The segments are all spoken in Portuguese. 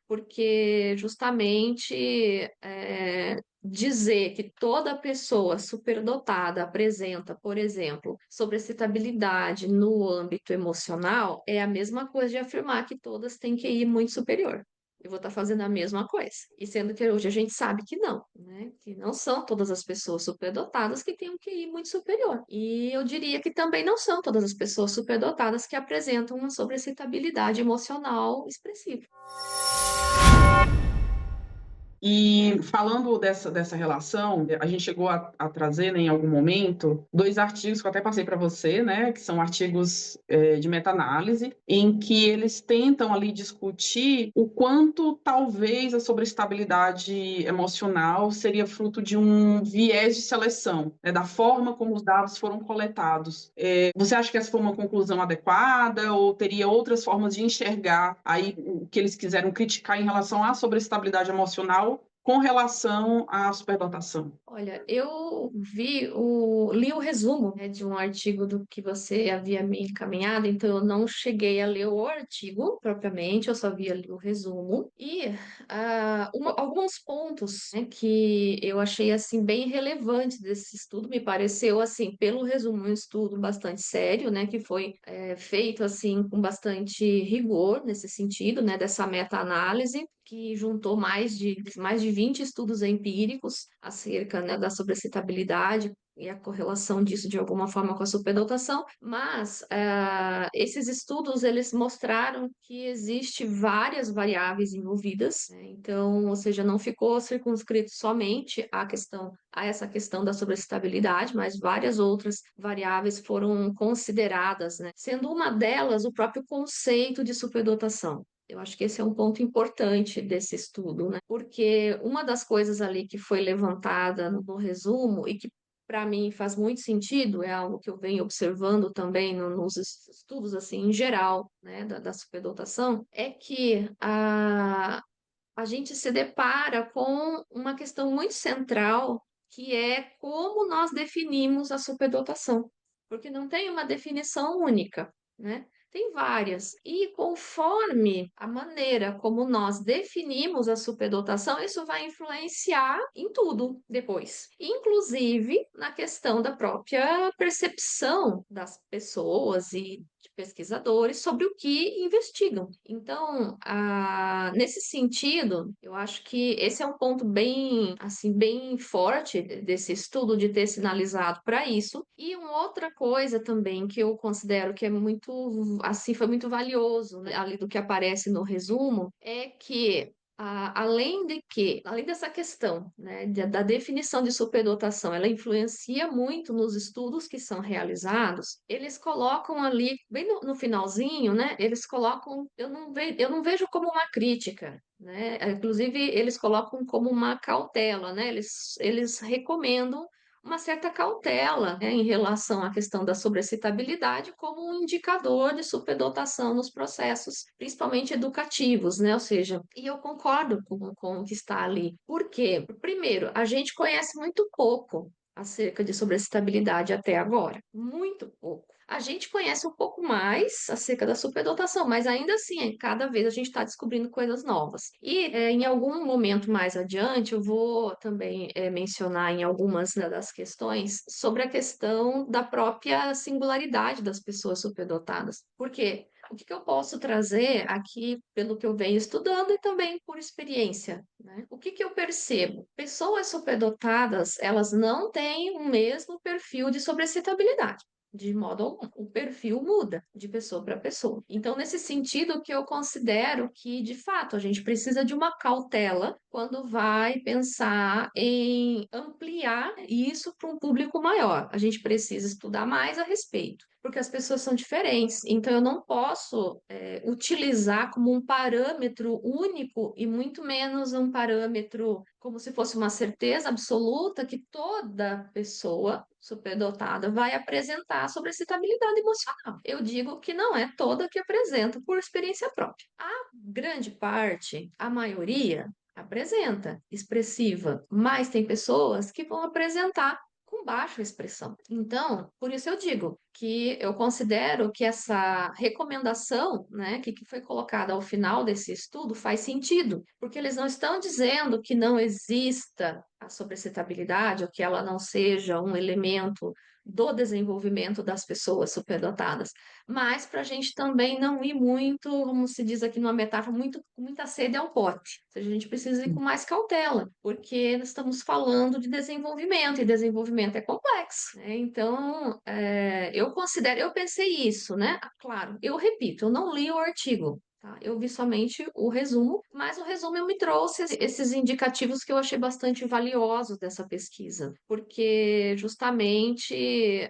porque justamente dizer que toda pessoa superdotada apresenta, por exemplo, sobreexcitabilidade no âmbito emocional é a mesma coisa de afirmar que todas têm QI muito superior. Eu vou estar fazendo a mesma coisa. E sendo que hoje a gente sabe que não, né? Que não são todas as pessoas superdotadas que têm um QI muito superior. E eu diria que também não são todas as pessoas superdotadas que apresentam uma sobreexcitabilidade emocional expressiva. E falando dessa relação, a gente chegou a trazer, né, em algum momento, dois artigos que eu até passei para você, né, que são artigos de meta-análise, em que eles tentam ali discutir o quanto talvez a sobreestabilidade emocional seria fruto de um viés de seleção, né, da forma como os dados foram coletados. Você acha que essa foi uma conclusão adequada ou teria outras formas de enxergar aí o que eles quiseram criticar em relação à sobreestabilidade emocional com relação à superdotação? Olha, eu li o resumo, né, de um artigo do que você havia me encaminhado, então eu não cheguei a ler o artigo propriamente, eu só vi ali o resumo. E alguns pontos, né, que eu achei assim bem relevantes desse estudo, me pareceu assim, pelo resumo, um estudo bastante sério, né, que foi feito assim com bastante rigor nesse sentido, né, dessa meta-análise que juntou mais de 20 estudos empíricos acerca, né, da sobrecitabilidade e a correlação disso de alguma forma com a superdotação, mas esses estudos eles mostraram que existe várias variáveis envolvidas, né? Então, ou seja, não ficou circunscrito somente a essa questão da sobrecitabilidade, mas várias outras variáveis foram consideradas, né? Sendo uma delas o próprio conceito de superdotação. Eu acho que esse é um ponto importante desse estudo, né? Porque uma das coisas ali que foi levantada no resumo e que para mim faz muito sentido, é algo que eu venho observando também nos estudos assim em geral, né, da superdotação, é que a gente se depara com uma questão muito central, que é como nós definimos a superdotação, porque não tem uma definição única, né? Tem várias. E conforme a maneira como nós definimos a superdotação, isso vai influenciar em tudo depois, inclusive na questão da própria percepção das pessoas e de pesquisadores sobre o que investigam. Então, nesse sentido, eu acho que esse é um ponto bem, assim, bem forte desse estudo de ter sinalizado para isso. E uma outra coisa também que eu considero que é muito, assim, foi muito valioso, né, ali do que aparece no resumo, é que além dessa questão, né, da definição de superdotação, ela influencia muito nos estudos que são realizados, eles colocam ali, bem no finalzinho, né, eles colocam, eu não vejo como uma crítica, né, inclusive eles colocam como uma cautela, né, eles recomendam uma certa cautela, né, em relação à questão da sobrecitabilidade como um indicador de superdotação nos processos, principalmente educativos, né? Ou seja, e eu concordo com o que está ali. Por quê? Primeiro, a gente conhece muito pouco acerca de sobrecitabilidade até agora, muito pouco. A gente conhece um pouco mais acerca da superdotação, mas ainda assim, cada vez a gente está descobrindo coisas novas. E em algum momento mais adiante, eu vou também mencionar em algumas, né, das questões sobre a questão da própria singularidade das pessoas superdotadas. Por quê? O que eu posso trazer aqui, pelo que eu venho estudando e também por experiência, né? O que eu percebo? Pessoas superdotadas, elas não têm o mesmo perfil de sobrecitabilidade. De modo algum, o perfil muda de pessoa para pessoa. Então, nesse sentido, que eu considero que, de fato, a gente precisa de uma cautela quando vai pensar em ampliar isso para um público maior. A gente precisa estudar mais a respeito, porque as pessoas são diferentes. Então, eu não posso utilizar como um parâmetro único e muito menos um parâmetro como se fosse uma certeza absoluta que toda pessoa superdotada vai apresentar sobre excitabilidade emocional. Eu digo que não é toda que apresenta por experiência própria. A grande parte, a maioria, apresenta expressiva, mas tem pessoas que vão apresentar com baixa expressão. Então, por isso eu digo que eu considero que essa recomendação, né, que foi colocada ao final desse estudo faz sentido, porque eles não estão dizendo que não exista a sobrecitabilidade ou que ela não seja um elemento do desenvolvimento das pessoas superdotadas, mas para a gente também não ir muito, como se diz aqui numa metáfora, muito, com muita sede ao pote. Ou seja, a gente precisa ir com mais cautela, porque nós estamos falando de desenvolvimento, e desenvolvimento é complexo, né? Então, eu considero, eu pensei isso, né? Claro, eu repito, eu não li o artigo. Tá? Eu vi somente o resumo, mas o resumo me trouxe esses indicativos que eu achei bastante valiosos dessa pesquisa, porque justamente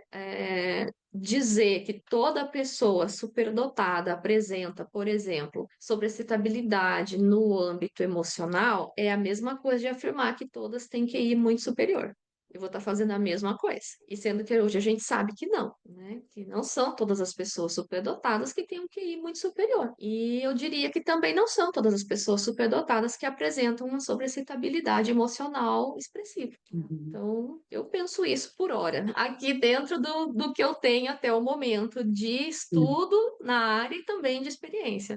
dizer que toda pessoa superdotada apresenta, por exemplo, sobrecitabilidade no âmbito emocional é a mesma coisa de afirmar que todas têm QI muito superior. Eu vou estar fazendo a mesma coisa. E sendo que hoje a gente sabe que não, né? Que não são todas as pessoas superdotadas que têm um QI muito superior. E eu diria que também não são todas as pessoas superdotadas que apresentam uma sobrecitabilidade emocional expressiva. Uhum. Então, eu penso isso por hora, aqui dentro do que eu tenho até o momento de Sim. estudo na área e também de experiência.